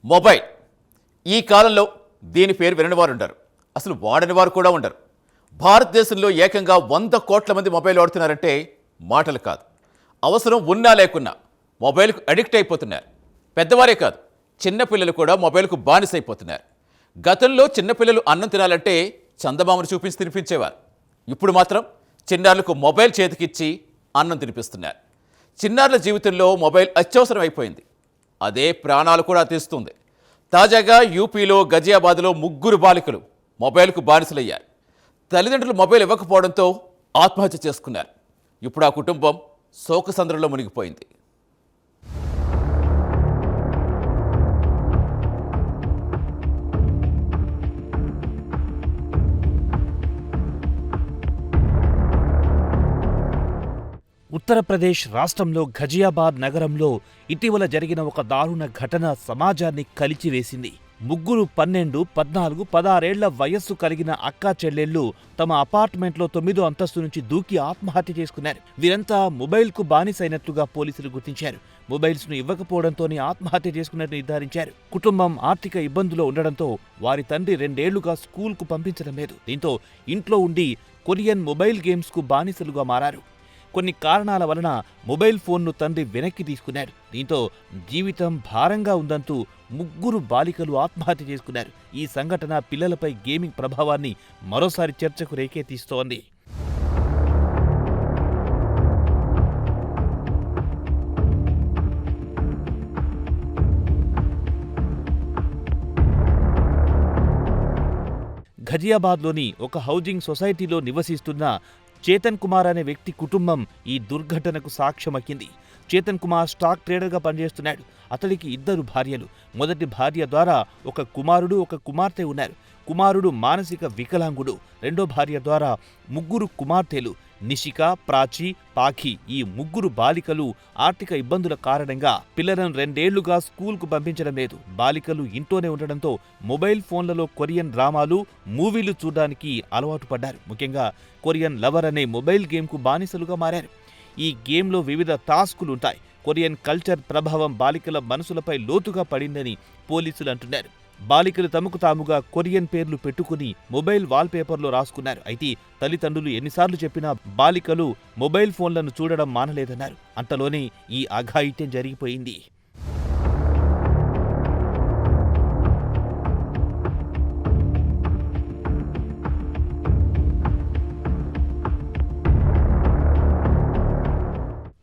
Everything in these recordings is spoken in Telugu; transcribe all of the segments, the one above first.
మొబైల్ ఈ కాలంలో దీని పేరు వినని వారు ఉండరు, అసలు వాడని వారు కూడా ఉండరు. భారతదేశంలో ఏకంగా 100 కోట్ల మంది మొబైల్ వాడుతున్నారంటే మాటలు కాదు. అవసరం ఉన్నా లేకున్నా మొబైల్కు అడిక్ట్ అయిపోతున్నారు. పెద్దవారే కాదు, చిన్నపిల్లలు కూడా మొబైల్కు బానిసైపోతున్నారు. గతంలో చిన్నపిల్లలు అన్నం తినాలంటే చందమామను చూపించి తినిపించేవారు. ఇప్పుడు మాత్రం చిన్నారులకు మొబైల్ చేతికిచ్చి అన్నం తినిపిస్తున్నారు. చిన్నారుల జీవితంలో మొబైల్ అత్యవసరం అయిపోయింది. అదే ప్రాణాలు కూడా తీస్తుంది. తాజాగా యూపీలో గజియాబాద్లో 3 బాలికలు మొబైల్కు బానిసలయ్యారు. తల్లిదండ్రులు మొబైల్ ఇవ్వకపోవడంతో ఆత్మహత్య చేసుకున్నారు. ఇప్పుడు ఆ కుటుంబం శోకసంద్రంలో మునిగిపోయింది. ఉత్తరప్రదేశ్ రాష్ట్రంలో ఘజియాబాద్ నగరంలో ఇటీవల జరిగిన ఒక దారుణ ఘటన సమాజాన్ని కలిచివేసింది. 3 12, 14, 16 ఏళ్ల వయస్సు కలిగిన అక్కా చెల్లెళ్లు తమ అపార్ట్మెంట్లో 9వ అంతస్తు నుంచి దూకి ఆత్మహత్య చేసుకున్నారు. వీరంతా మొబైల్కు బానిసైనట్లుగా పోలీసులు గుర్తించారు. మొబైల్స్ను ఇవ్వకపోవడంతోనే ఆత్మహత్య చేసుకున్నట్టు నిర్ధారించారు. కుటుంబం ఆర్థిక ఇబ్బందులో ఉండడంతో వారి తండ్రి 2 ఏళ్లుగా స్కూల్కు పంపించడం లేదు. దీంతో ఇంట్లో ఉండి కొరియన్ మొబైల్ గేమ్స్కు బానిసలుగా మారారు. కొన్ని కారణాల వలన మొబైల్ ఫోన్ను తండ్రి వెనక్కి తీసుకున్నాడు. దీంతో జీవితం భారంగా ఉందంటూ 3 బాలికలు ఆత్మహత్య చేసుకున్నారు. ఈ సంఘటన పిల్లలపై గేమింగ్ ప్రభావాన్ని మరోసారి చర్చకు రేకెత్తిస్తోంది. ఘజియాబాద్లోని ఒక హౌజింగ్ సొసైటీలో నివసిస్తున్న చేతన్ కుమార్ అనే వ్యక్తి కుటుంబం ఈ దుర్ఘటనకు సాక్ష్యమక్కింది. చేతన్ కుమార్ స్టాక్ ట్రేడర్గా పనిచేస్తున్నాడు. అతడికి 2 భార్యలు. మొదటి భార్య ద్వారా ఒక కుమారుడు, ఒక కుమార్తె ఉన్నారు. కుమారుడు మానసిక వికలాంగుడు. రెండో భార్య ద్వారా 3 కుమార్తెలు. నిషిక, ప్రాచి, పాఖి ఈ 3 బాలికలు ఆర్థిక ఇబ్బందుల కారణంగా పిల్లలను 2 ఏళ్లుగా స్కూల్కు పంపించడం లేదు. బాలికలు ఇంట్లోనే ఉండడంతో మొబైల్ ఫోన్లలో కొరియన్ డ్రామాలు, మూవీలు చూడడానికి అలవాటు పడ్డారు. ముఖ్యంగా కొరియన్ లవర్ అనే మొబైల్ గేమ్కు బానిసలుగా మారారు. ఈ గేమ్లో వివిధ టాస్కులుంటాయి. కొరియన్ కల్చర్ ప్రభావం బాలికల మనసులపై లోతుగా పడిందని పోలీసులు అంటున్నారు. బాలికలు తమకు తాముగా కొరియన్ పేర్లు పెట్టుకుని మొబైల్ వాల్పేపర్లో రాసుకున్నారు. అయితే తల్లిదండ్రులు ఎన్నిసార్లు చెప్పినా బాలికలు మొబైల్ ఫోన్లను చూడడం మానలేదన్నారు. అంతలోనే ఈ అఘాయిత్యం జరిగిపోయింది.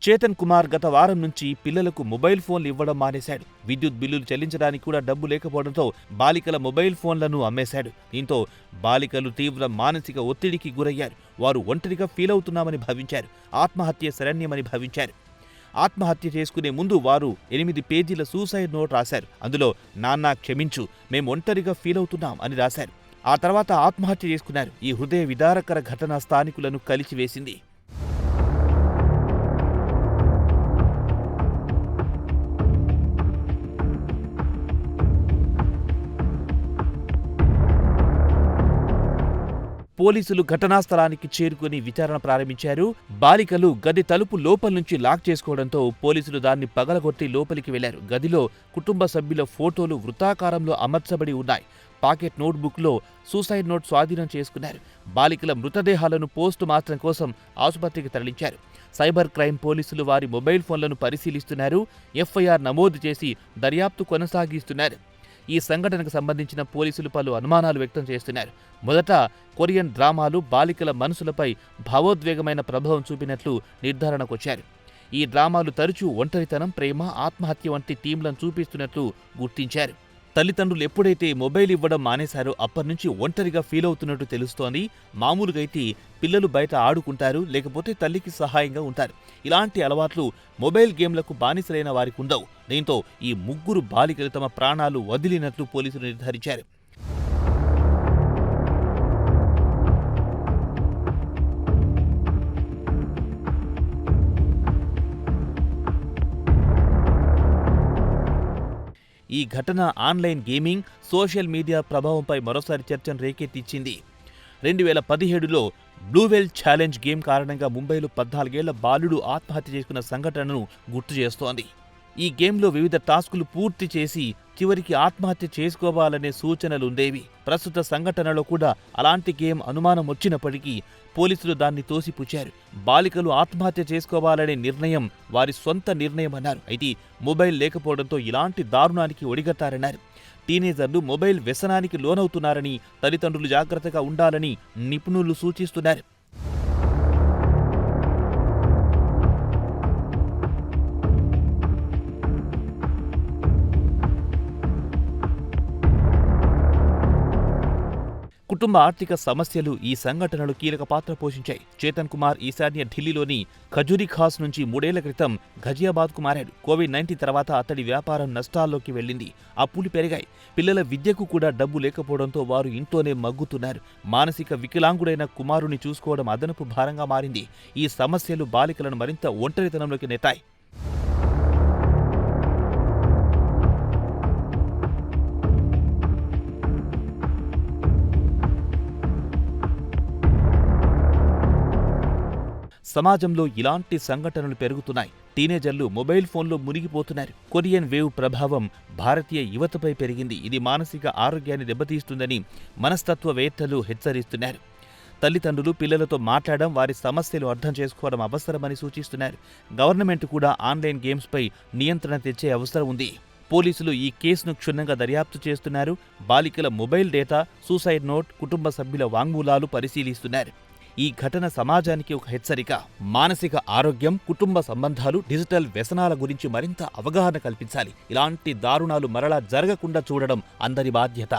చేతన్ కుమార్ గత వారం నుంచి పిల్లలకు మొబైల్ ఫోన్లు ఇవ్వడం మానేశాడు. విద్యుత్ బిల్లులు చెల్లించడానికి కూడా డబ్బు లేకపోవడంతో బాలికల మొబైల్ ఫోన్లను అమ్మేశాడు. దీంతో బాలికలు తీవ్ర మానసిక ఒత్తిడికి గురయ్యారు. వారు ఒంటరిగా ఫీల్ అవుతున్నామని భావించారు. ఆత్మహత్య శరణ్యమని భావించారు. ఆత్మహత్య చేసుకునే ముందు వారు 8 పేజీల సూసైడ్ నోట్ రాశారు. అందులో నాన్న క్షమించు, మేం ఒంటరిగా ఫీల్ అవుతున్నాం అని రాశారు. ఆ తర్వాత ఆత్మహత్య చేసుకున్నారు. ఈ హృదయ విదారకర ఘటన స్థానికులను కలిచివేసింది. పోలీసులు ఘటనా స్థలానికి చేరుకుని విచారణ ప్రారంభించారు. బాలికలు గది తలుపు లోపల నుంచి లాక్ చేసుకోవడంతో పోలీసులు దాన్ని పగలగొట్టి లోపలికి వెళ్లారు. గదిలో కుటుంబ సభ్యుల ఫోటోలు వృత్తాకారంలో అమర్చబడి ఉన్నాయి. పాకెట్ నోట్బుక్లో సూసైడ్ నోట్ స్వాధీనం చేసుకున్నారు. బాలికల మృతదేహాలను పోస్టు మార్టం కోసం ఆసుపత్రికి తరలించారు. సైబర్ క్రైమ్ పోలీసులు వారి మొబైల్ ఫోన్లను పరిశీలిస్తున్నారు. ఎఫ్ఐఆర్ నమోదు చేసి దర్యాప్తు కొనసాగిస్తున్నారు. ఈ సంఘటనకు సంబంధించిన పోలీసులు పలు అనుమానాలు వ్యక్తం చేస్తున్నారు. మొదట కొరియన్ డ్రామాలు బాలికల మనసులపై భావోద్వేగమైన ప్రభావం చూపినట్లు నిర్ధారణకొచ్చారు. ఈ డ్రామాలు తరచూ ఒంటరితనం, ప్రేమ, ఆత్మహత్య వంటి థీమ్లను చూపిస్తున్నట్లు గుర్తించారు. తల్లిదండ్రులు ఎప్పుడైతే మొబైల్ ఇవ్వడం మానేశారో అప్పటినుంచి ఒంటరిగా ఫీల్ అవుతున్నట్టు తెలుస్తోంది. మామూలుగా అయితే పిల్లలు బయట ఆడుకుంటారు, లేకపోతే తల్లికి సహాయంగా ఉంటారు. ఇలాంటి అలవాట్లు మొబైల్ గేమ్లకు బానిసలైన వారికి ఉండవు. దీంతో ఈ 3 బాలికలు తమ ప్రాణాలు వదిలినట్లు పోలీసులు నిర్ధారించారు. ఈ ఘటన ఆన్లైన్ గేమింగ్, సోషల్ మీడియా ప్రభావంపై మరోసారి చర్చను రేకెత్తించింది. 2017లో బ్లూవెల్ ఛాలెంజ్ గేమ్ కారణంగా ముంబైలో 14 ఏళ్ల బాలుడు ఆత్మహత్య చేసుకున్న సంఘటనను గుర్తు చేస్తోంది. ఈ గేమ్లో వివిధ టాస్కులు పూర్తి చేసి చివరికి ఆత్మహత్య చేసుకోవాలనే సూచనలుండేవి. ప్రస్తుత సంఘటనలో కూడా అలాంటి గేమ్ అనుమానం వచ్చినప్పటికీ పోలీసులు దాన్ని తోసిపుచ్చారు. బాలికలు ఆత్మహత్య చేసుకోవాలనే నిర్ణయం వారి సొంత నిర్ణయమన్నారు. అయితే మొబైల్ లేకపోవడంతో ఇలాంటి దారుణానికి ఒడిగట్టారన్నారు. టీనేజర్లు మొబైల్ వ్యసనానికి లోనవుతున్నారని, తల్లిదండ్రులు జాగ్రత్తగా ఉండాలని నిపుణులు సూచిస్తున్నారు. కుటుంబ ఆర్థిక సమస్యలు ఈ సంఘటనలు కీలక పాత్ర పోషించాయి. చేతన్ కుమార్ ఈశాన్య ఢిల్లీలోని ఖజూరీ ఖాస్ నుంచి 3 ఏళ్ల క్రితం ఘజియాబాద్కు మారాడు. కోవిడ్-19 తర్వాత అతడి వ్యాపారం నష్టాల్లోకి వెళ్ళింది. అప్పులు పెరిగాయి. పిల్లల విద్యకు కూడా డబ్బు లేకపోవడంతో వారు ఇంట్లోనే మగ్గుతున్నారు. మానసిక వికలాంగుడైన కుమారుని చూసుకోవడం అదనపు భారంగా మారింది. ఈ సమస్యలు బాలికలను మరింత ఒంటరితనంలోకి నెట్టాయి. సమాజంలో ఇలాంటి సంఘటనలు పెరుగుతున్నాయి. టీనేజర్లు మొబైల్ ఫోన్లో మునిగిపోతున్నారు. కొరియన్ వేవ్ ప్రభావం భారతీయ యువతపై పెరిగింది. ఇది మానసిక ఆరోగ్యాన్ని దెబ్బతీస్తుందని మనస్తత్వవేత్తలు హెచ్చరిస్తున్నారు. తల్లిదండ్రులు పిల్లలతో మాట్లాడడం, వారి సమస్యలు అర్థం చేసుకోవడం అవసరమని సూచిస్తున్నారు. గవర్నమెంట్ కూడా ఆన్లైన్ గేమ్స్పై నియంత్రణ తెచ్చే అవసరం ఉంది. పోలీసులు ఈ కేసును క్షుణ్ణంగా దర్యాప్తు చేస్తున్నారు. బాలికల మొబైల్ డేటా, సూసైడ్ నోట్, కుటుంబ సభ్యుల వాంగ్మూలాలు పరిశీలిస్తున్నారు. ఈ ఘటన సమాజానికి ఒక హెచ్చరిక. మానసిక ఆరోగ్యం, కుటుంబ సంబంధాలు, డిజిటల్ వ్యసనాల గురించి మరింత అవగాహన కల్పించాలి. ఇలాంటి దారుణాలు మరలా జరగకుండా చూడడం అందరి బాధ్యత.